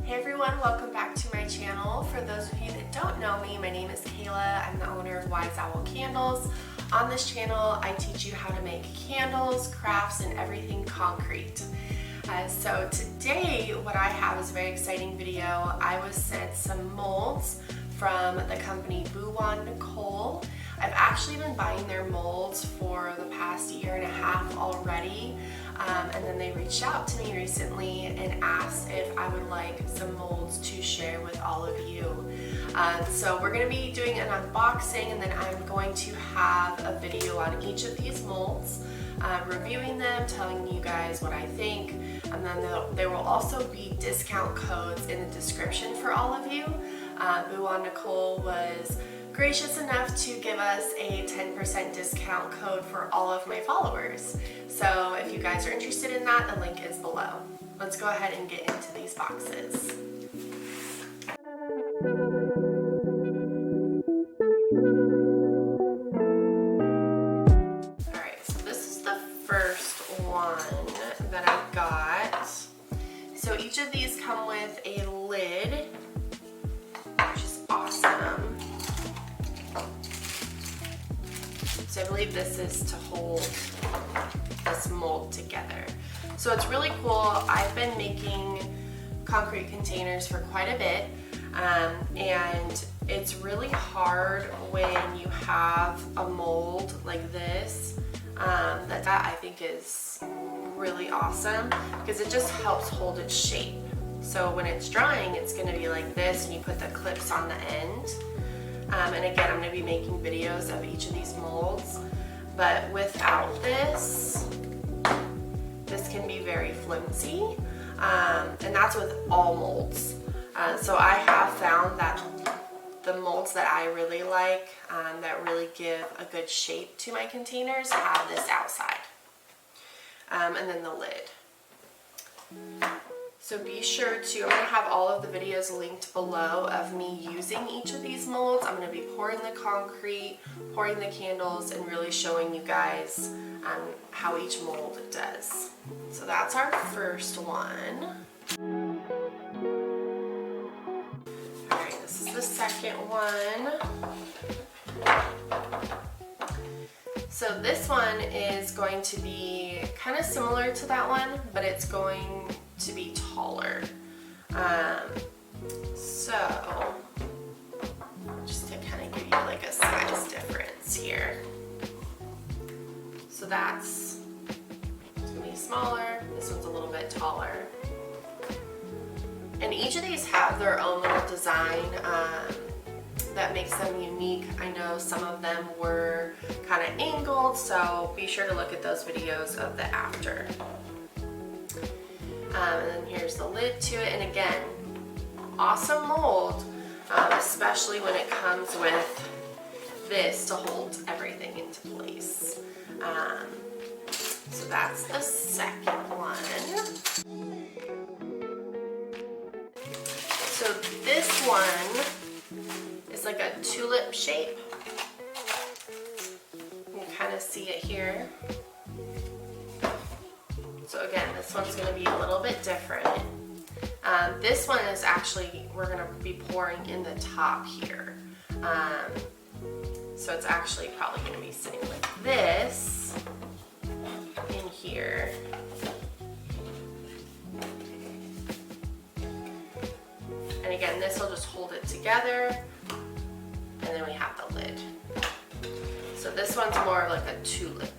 Hey everyone, welcome back to my channel. For those of you that don't know me, my name is Kayla. I'm the owner of Wize Owl Candles. On this channel, I teach you how to make candles, crafts, and everything concrete. So today, what I have is a very exciting video. I was sent some molds from the company Boowan Nicole. I've actually been buying their molds for the past year and a half already, and then they reached out to me recently and asked if I would like some molds to share with all of you. So we're going to be doing an unboxing, and then I'm going to have a video on each of these molds, reviewing them, telling you guys what I think, and then there will also be discount codes in the description for all of you. Boowan Nicole was gracious enough to give us a 10% discount code for all of my followers. So if you guys are interested in that, the link is below. Let's go ahead and get into these boxes. Alright, so this is the first one that I got. So each of these come with a lid, which is awesome. So I believe this is to hold this mold together. So it's really cool. I've been making concrete containers for quite a bit, and it's really hard when you have a mold like this. That I think is really awesome because it just helps hold its shape. So when it's drying, it's going to be like this, and you put the clips on the end. And again, I'm going to be making videos of each of these molds, but without this, this can be very flimsy, and that's with all molds. So I have found that the molds that I really like, that really give a good shape to my containers, have this outside, and then the lid. So be sure to, I'm going to have all of the videos linked below of me using each of these molds. I'm going to be pouring the concrete, pouring the candles, and really showing you guys how each mold does. So that's our first one. Alright, this is the second one. So this one is going to be kind of similar to that one, but it's going to be taller. So just to kind of give you like a size difference here. So that's, it's gonna be smaller. This one's a little bit taller. And each of these have their own little design that makes them unique. I know some of them were kind of angled, so be sure to look at those videos of the after. And then here's the lid to it, and again, awesome mold, especially when it comes with this to hold everything into place. So that's the second one. So this one is like a tulip shape. You can kind of see it here. So again, this one's going to be a little bit different. This one is actually, we're going to be pouring in the top here. So it's actually probably going to be sitting like this in here. And again, this will just hold it together. And then we have the lid. So this one's more of like a tulip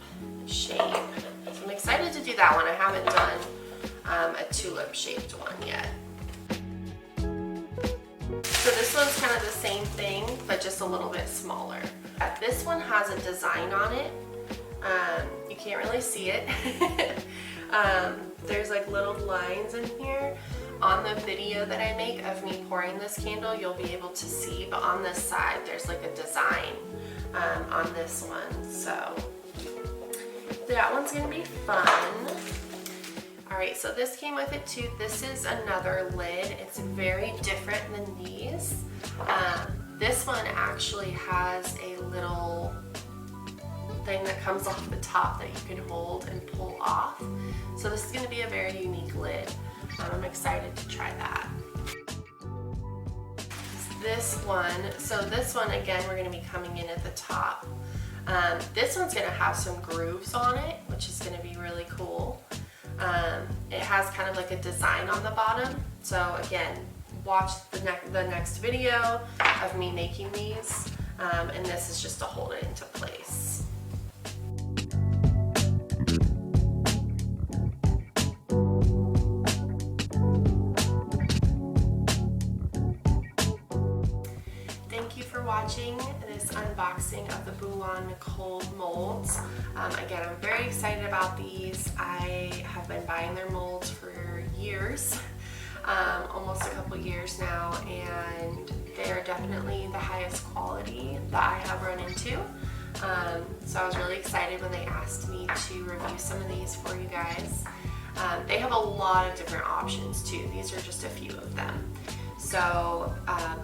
shape. So I'm excited to do that one. I haven't done a tulip shaped one yet. So this one's kind of the same thing, but just a little bit smaller. This one has a design on it. You can't really see it. There's like little lines in here. On the video that I make of me pouring this candle, you'll be able to see, but on this side there's like a design on this one. So that one's gonna be fun. Alright, so this came with it too. This is another lid. It's very different than these. This one actually has a little thing that comes off the top that you can hold and pull off. So this is going to be a very unique lid. I'm excited to try that. this one, so this one again, we're going to be coming in at the top. This one's going to have some grooves on it, which is going to be really cool. It has kind of like a design on the bottom. So again, watch the next video of me making these, and this is just to hold it into place. Thank you for watching this unboxing of the Boowan Nicole molds. Again, I'm very excited about these. I have been buying their molds for years, almost a couple years now, and they are definitely the highest quality that I have run into. So I was really excited when they asked me to review some of these for you guys. They have a lot of different options too. These are just a few of them. So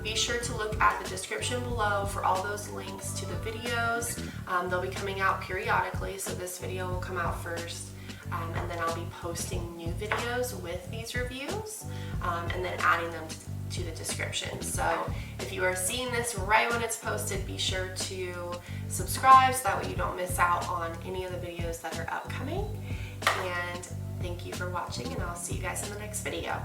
be sure to look at the description below for all those links to the videos. They'll be coming out periodically, so this video will come out first, and then I'll be posting new videos with these reviews, and then adding them to the description. So if you are seeing this right when it's posted, be sure to subscribe so that way you don't miss out on any of the videos that are upcoming. And thank you for watching, and I'll see you guys in the next video.